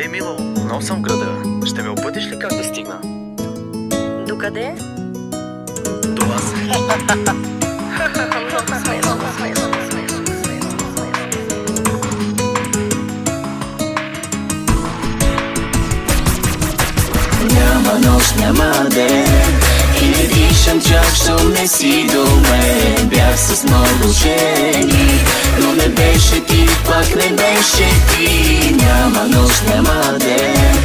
Ей, мило, нов съм в града. Ще ме опътиш ли как да стигна? Докъде? До вас. Няма нощ, няма ден и не дишам чак, щом не си до мен. Бях с много жени, но не беше ти, пак не беше ти. Няма нощ, няма ден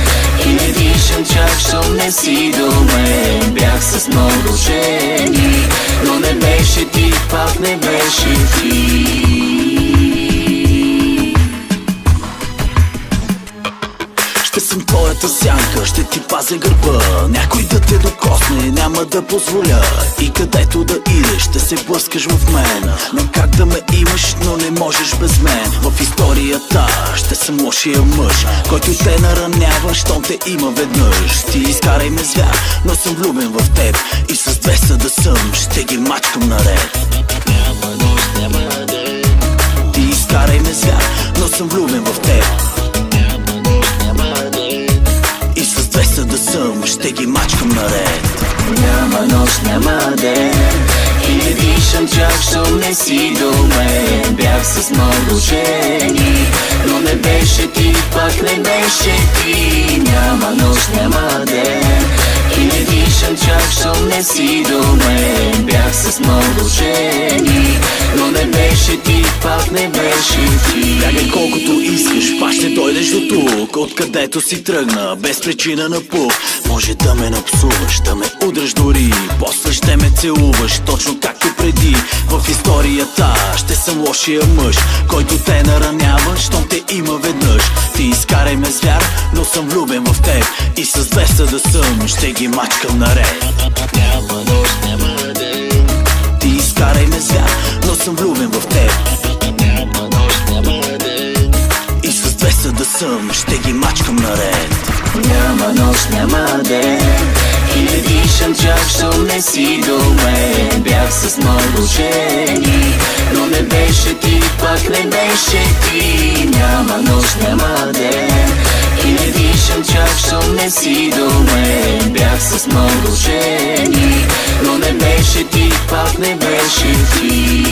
и не дишам чак, щом не си до мен. Бях с много жени, но не беше ти, пак не беше ти. Ще съм твоята сянка, ще ти пазя гърба. Някой да те докосне, няма да позволя. И където да идеш, ще се блъскаш в мен. Не как да ме имаш, но не можеш без мен. В историята ще съм лошия мъж, който те наранява, щом те има веднъж. Ти изкарай ме звяр, но съм влюбен в теб. И с 200 да съм, ще ги мачкам наред. Няма нощ, няма ден. Ти изкарай ме звяр, но съм влюбен в теб. И с 200 да съм, ще ги мачкам наред. Няма нощ, няма ден и не дишам чак, щом не си до мен. Бях с много жени, но не беше ти, пак не беше ти. Няма нощ, няма ден и не дишам чак, щом не си до мен. Бях с много жени, но не беше ти, пак не беше ти. Бягай колкото искаш, пак ще дойдеш до тук, откъдето си тръгна, без причина на пух. Може да ме напсуваш, да ме удръш дори, после ще ме целуваш, точно както преди. В историята ще съм лошия мъж, който те наранява, щом те има веднъж. Ти изкарай ме звяр, но съм влюбен в теб. И с 200 да съм, ще ги мачкам наред. Няма нощ, няма ден. Ти изкарай ме звяр, но съм влюбен в теб. Няма нощ, няма ден. И с 200 да съм, ще ги мачкам наред. Няма нощ, няма ден и не дишам чак, щом не си до мен. Бях с много жени, но не беше ти, пак не беше ти. Няма нощ, няма ден и не дишам чак, щом не си до мен. Бях с много жени, но не беше ти, пак не беше ти.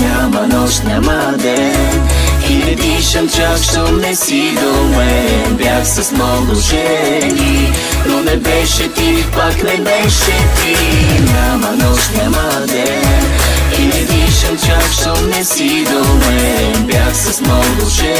Няма нощ, няма ден и не дишам чак, щом не си до мен. Бях с много жени, но не беше ти, пак не беше ти. Няма нощ, няма ден и не дишам чак, щом не си до мен. Бях с много жени.